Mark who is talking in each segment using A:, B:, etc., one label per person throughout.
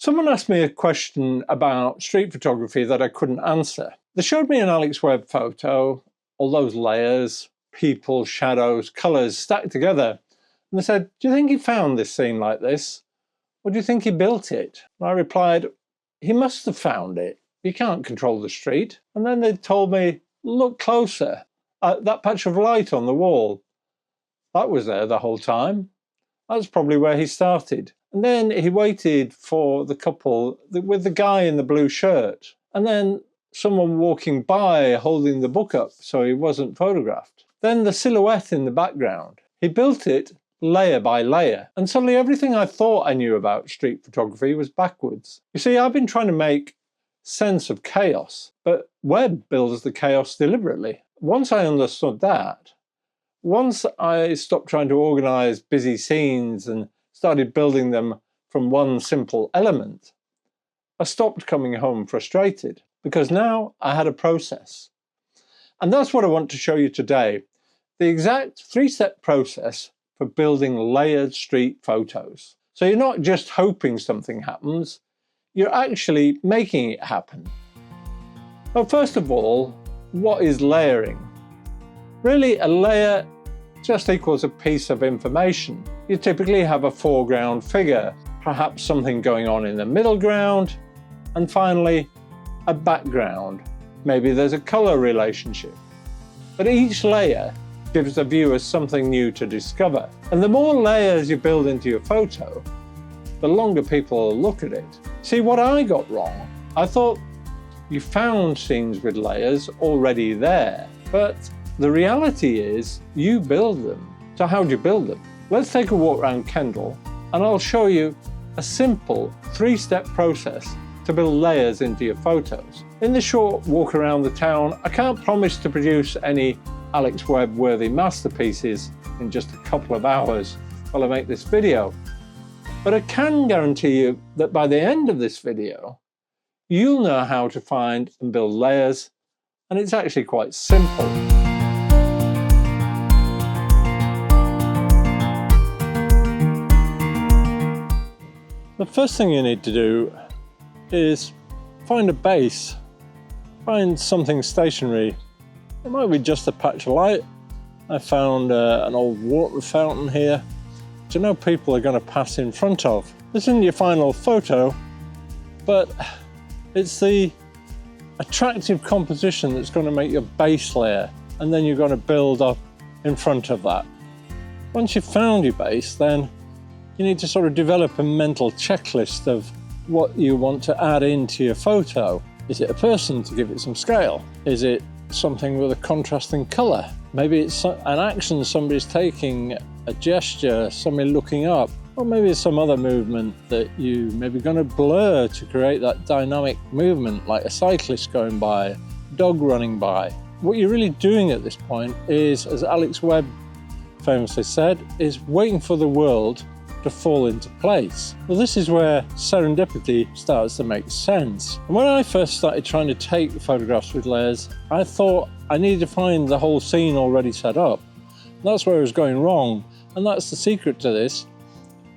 A: Someone asked me a question about street photography that I couldn't answer. They showed me an Alex Webb photo, all those layers, people, shadows, colours stacked together. And they said, do you think he found this scene like this? Or do you think he built it? And I replied, he must have found it. You can't control the street. And then they told me, look closer at that patch of light on the wall. That was there the whole time. That's probably where he started. And then he waited for the couple with the guy in the blue shirt. And then someone walking by holding the book up so he wasn't photographed. Then the silhouette in the background. He built it layer by layer. And suddenly everything I thought I knew about street photography was backwards. You see, I've been trying to make sense of chaos, but Webb builds the chaos deliberately. Once I understood that, once I stopped trying to organize busy scenes and started building them from one simple element, I stopped coming home frustrated because now I had a process. And that's what I want to show you today, the exact three-step process for building layered street photos. So you're not just hoping something happens, you're actually making it happen. Well, first of all, what is layering? Really, a layer just equals a piece of information. You typically have a foreground figure, perhaps something going on in the middle ground, and finally, a background. Maybe there's a color relationship. But each layer gives the viewer something new to discover. And the more layers you build into your photo, the longer people will look at it. See, what I got wrong, I thought you found scenes with layers already there, but the reality is you build them. So how do you build them? Let's take a walk around Kendal and I'll show you a simple three-step process to build layers into your photos. In the short walk around the town, I can't promise to produce any Alex Webb worthy masterpieces in just a couple of hours while I make this video. But I can guarantee you that by the end of this video, you'll know how to find and build layers, and it's actually quite simple. The first thing you need to do is find a base, find something stationary. It might be just a patch of light. I found an old water fountain here, which I know people are going to pass in front of. This isn't your final photo, but it's the attractive composition that's going to make your base layer, and then you're going to build up in front of that. Once you've found your base, then you need to sort of develop a mental checklist of what you want to add into your photo. Is it a person to give it some scale? Is it something with a contrasting color? Maybe it's an action somebody's taking, a gesture, somebody looking up, or maybe it's some other movement that you maybe going to blur to create that dynamic movement, like a cyclist going by, a dog running by. What you're really doing at this point is, as Alex Webb famously said, is waiting for the world to fall into place. Well, this is where serendipity starts to make sense. And when I first started trying to take photographs with layers, I thought I needed to find the whole scene already set up. That's where it was going wrong. And that's the secret to this.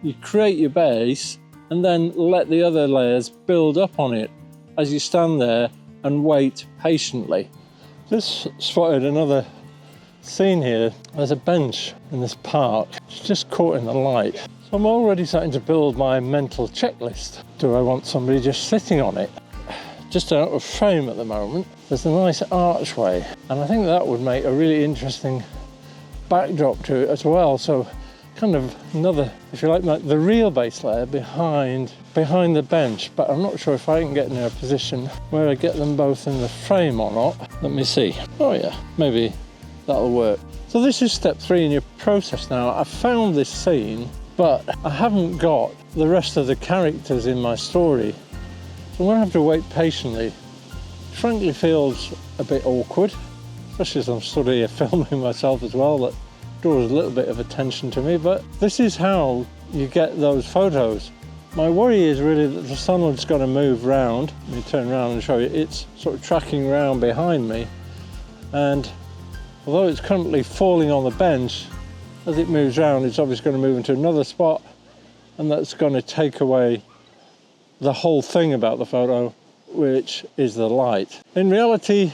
A: You create your base and then let the other layers build up on it as you stand there and wait patiently. Just spotted another scene here. There's a bench in this park. It's just caught in the light. So I'm already starting to build my mental checklist. Do I want somebody just sitting on it? Just out of frame at the moment. There's a nice archway, and I think that would make a really interesting backdrop to it as well. So kind of another, if you like the real base layer behind the bench, but I'm not sure if I can get in a position where I get them both in the frame or not. Let me see. Oh yeah, maybe that'll work. So this is step 3 in your process now. I found this scene, but I haven't got the rest of the characters in my story. So I'm going to have to wait patiently. It frankly feels a bit awkward, especially as I'm stood here filming myself as well. That draws a little bit of attention to me, but this is how you get those photos. My worry is really that the sunlight's going to move round. Let me turn around and show you. It's sort of tracking round behind me, and although it's currently falling on the bench, as it moves around, it's obviously going to move into another spot, and that's going to take away the whole thing about the photo, which is the light. In reality,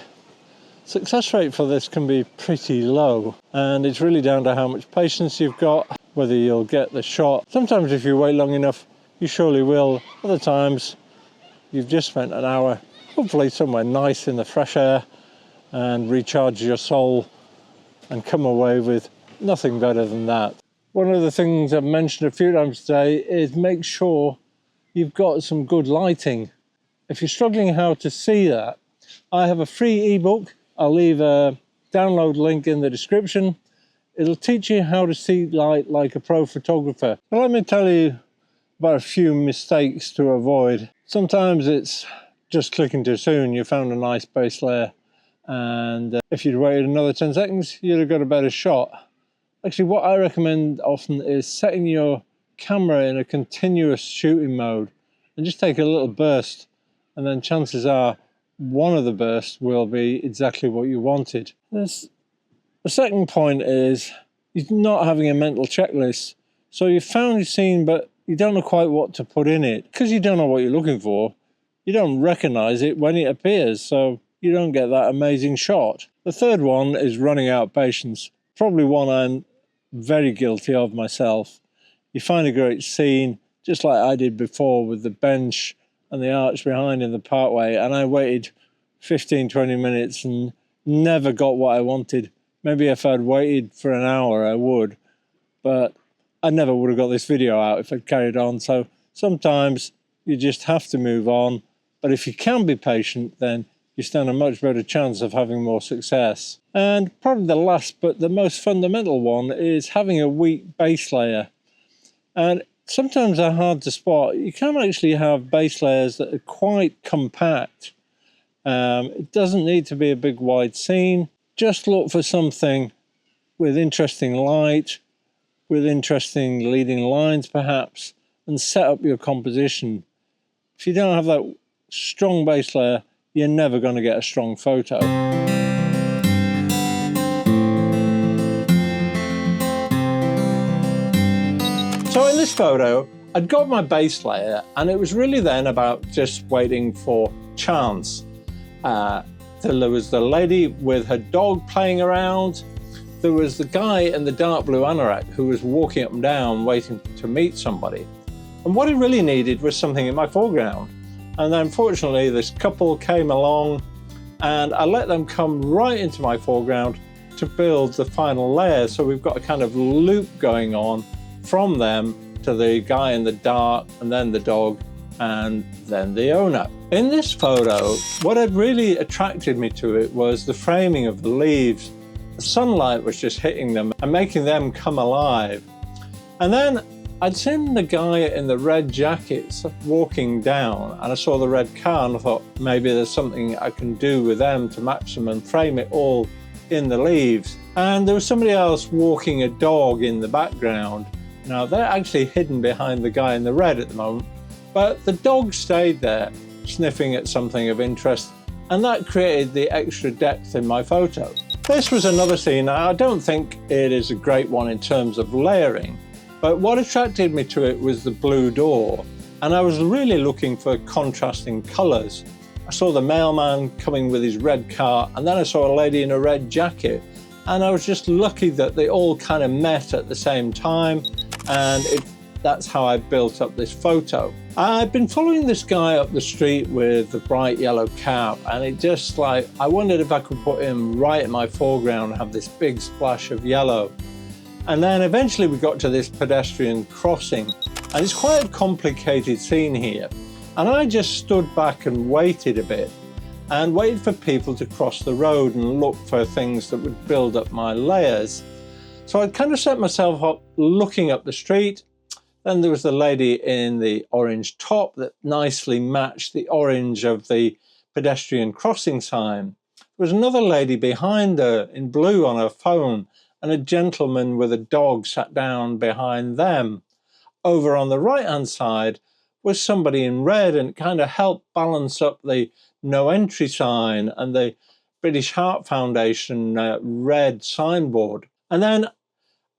A: success rate for this can be pretty low, and it's really down to how much patience you've got, whether you'll get the shot. Sometimes if you wait long enough, you surely will. Other times, you've just spent an hour, hopefully somewhere nice in the fresh air, and recharge your soul and come away with nothing better than that. One of the things I've mentioned a few times today is make sure you've got some good lighting. If you're struggling how to see that, I have a free ebook. I'll leave a download link in the description. It'll teach you how to see light like a pro photographer. But let me tell you about a few mistakes to avoid. Sometimes it's just clicking too soon. You found a nice base layer, and if you'd waited another 10 seconds, you'd have got a better shot. Actually, what I recommend often is setting your camera in a continuous shooting mode and just take a little burst, and then chances are one of the bursts will be exactly what you wanted. The second point is you're not having a mental checklist. So you found your scene, but you don't know quite what to put in it. Because you don't know what you're looking for, you don't recognize it when it appears, so you don't get that amazing shot. The third one is running out of patience. Probably one I'm very guilty of myself. You find a great scene, just like I did before with the bench and the arch behind in the parkway, and I waited 15-20 minutes and never got what I wanted. Maybe if I'd waited for an hour I would, but I never would have got this video out if I'd carried on. So sometimes you just have to move on, but if you can be patient, then you stand a much better chance of having more success. And probably the last but the most fundamental one is having a weak base layer. And sometimes they're hard to spot. You can actually have base layers that are quite compact. It doesn't need to be a big wide scene. Just look for something with interesting light, with interesting leading lines perhaps, and set up your composition. If you don't have that strong base layer, you're never going to get a strong photo. So in this photo, I'd got my base layer, and it was really then about just waiting for chance. There was the lady with her dog playing around. There was the guy in the dark blue anorak who was walking up and down waiting to meet somebody. And what he really needed was something in my foreground. And then unfortunately this couple came along, and I let them come right into my foreground to build the final layer. So we've got a kind of loop going on from them to the guy in the dark, and then the dog, and then the owner. In this photo, what had really attracted me to it was the framing of the leaves. The sunlight was just hitting them and making them come alive. And then I'd seen the guy in the red jackets walking down, and I saw the red car, and I thought maybe there's something I can do with them to match them and frame it all in the leaves. And there was somebody else walking a dog in the background. Now they're actually hidden behind the guy in the red at the moment, but the dog stayed there sniffing at something of interest, and that created the extra depth in my photo. This was another scene. I don't think it is a great one in terms of layering, but what attracted me to it was the blue door, and I was really looking for contrasting colours. I saw the mailman coming with his red car, and then I saw a lady in a red jacket, and I was just lucky that they all kind of met at the same time, and that's how I built up this photo. I'd been following this guy up the street with the bright yellow cap, and it just like, I wondered if I could put him right in my foreground and have this big splash of yellow. And then eventually we got to this pedestrian crossing, and it's quite a complicated scene here. And I just stood back and waited a bit, and waited for people to cross the road and look for things that would build up my layers. So I'd kind of set myself up looking up the street. Then there was the lady in the orange top that nicely matched the orange of the pedestrian crossing sign. There was another lady behind her in blue on her phone, and a gentleman with a dog sat down behind them. Over on the right-hand side was somebody in red, and it kind of helped balance up the no entry sign and the British Heart Foundation red signboard. And then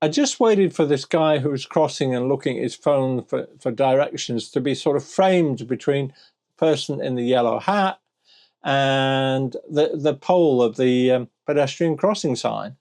A: I just waited for this guy who was crossing and looking at his phone for directions to be sort of framed between the person in the yellow hat and the pole of the pedestrian crossing sign.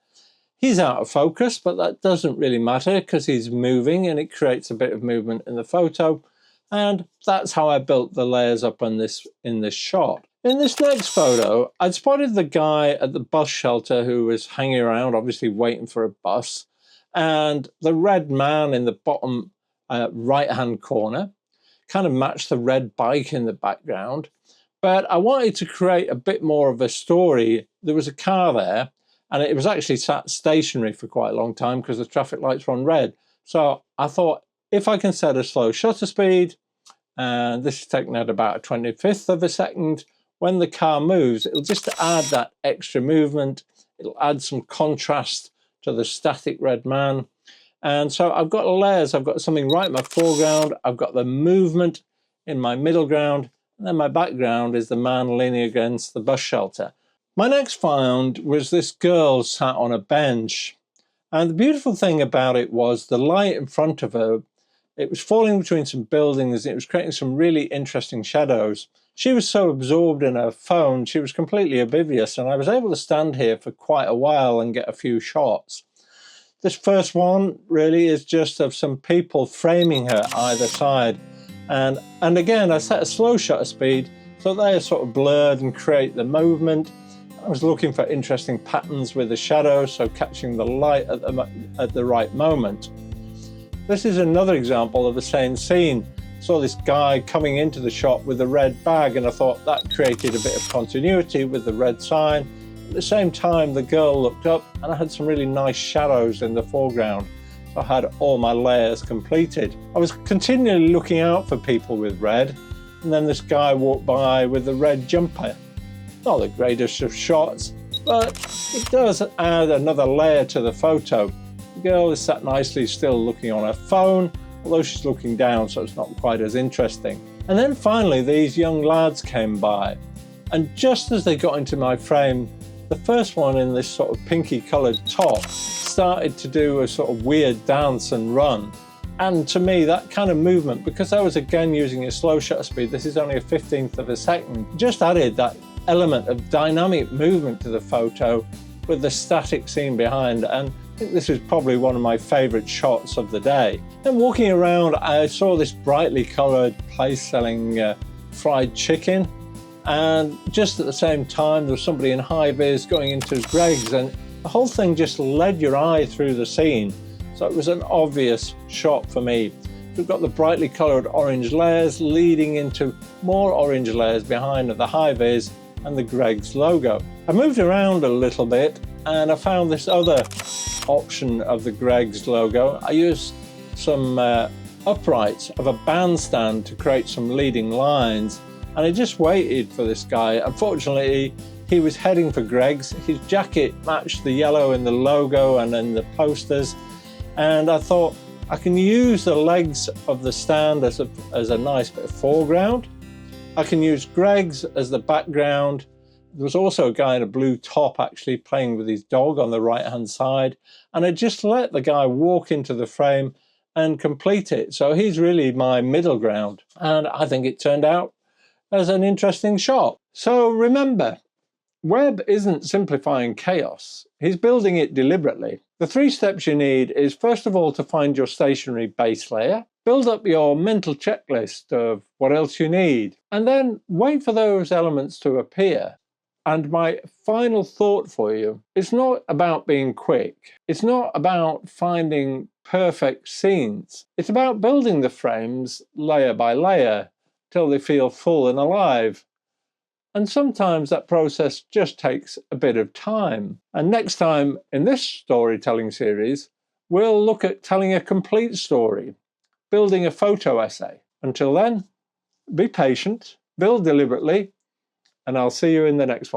A: He's out of focus, but that doesn't really matter because he's moving and it creates a bit of movement in the photo. And that's how I built the layers up in this shot. In this next photo, I'd spotted the guy at the bus shelter who was hanging around, obviously waiting for a bus, and the red man in the bottom right-hand corner kind of matched the red bike in the background. But I wanted to create a bit more of a story. There was a car there, and it was actually sat stationary for quite a long time because the traffic lights were on red. So I thought, if I can set a slow shutter speed, and this is taken at about a 25th of a second, when the car moves, it'll just add that extra movement. It'll add some contrast to the static red man. And so I've got layers. I've got something right in my foreground. I've got the movement in my middle ground. And then my background is the man leaning against the bus shelter. My next find was this girl sat on a bench. And the beautiful thing about it was the light in front of her, it was falling between some buildings. It was creating some really interesting shadows. She was so absorbed in her phone, she was completely oblivious. And I was able to stand here for quite a while and get a few shots. This first one really is just of some people framing her either side. And again, I set a slow shutter speed so they are sort of blurred and create the movement. I was looking for interesting patterns with the shadows, so catching the light at the right moment. This is another example of the same scene. Saw this guy coming into the shot with a red bag, and I thought that created a bit of continuity with the red sign. At the same time, the girl looked up and I had some really nice shadows in the foreground. So I had all my layers completed. I was continually looking out for people with red, and then this guy walked by with the red jumper. Not the greatest of shots, but it does add another layer to the photo. The girl is sat nicely still looking on her phone, although she's looking down, so it's not quite as interesting. And then finally, these young lads came by, and just as they got into my frame, the first one in this sort of pinky coloured top started to do a sort of weird dance and run. And to me, that kind of movement, because I was again using a slow shutter speed, this is only a 15th of a second, just added that element of dynamic movement to the photo with the static scene behind. And I think this is probably one of my favourite shots of the day. Then walking around, I saw this brightly coloured place selling fried chicken. And just at the same time, there was somebody in high vis going into Greg's, and the whole thing just led your eye through the scene. So it was an obvious shot for me. We've got the brightly coloured orange layers leading into more orange layers behind the high vis and the Greg's logo. I moved around a little bit and I found this other option of the Greg's logo. I used some uprights of a bandstand to create some leading lines. And I just waited for this guy. Unfortunately, he was heading for Greg's. His jacket matched the yellow in the logo and in the posters. And I thought I can use the legs of the stand as a nice bit of foreground. I can use Greg's as the background. There was also a guy in a blue top actually playing with his dog on the right-hand side. And I just let the guy walk into the frame and complete it. So he's really my middle ground. And I think it turned out as an interesting shot. So remember, Webb isn't simplifying chaos. He's building it deliberately. The 3 steps you need is, first of all, to find your stationary base layer, build up your mental checklist of what else you need, and then wait for those elements to appear. And my final thought for you, it's not about being quick. It's not about finding perfect scenes. It's about building the frames layer by layer till they feel full and alive. And sometimes that process just takes a bit of time. And next time in this storytelling series, we'll look at telling a complete story, building a photo essay. Until then, be patient, build deliberately, and I'll see you in the next one.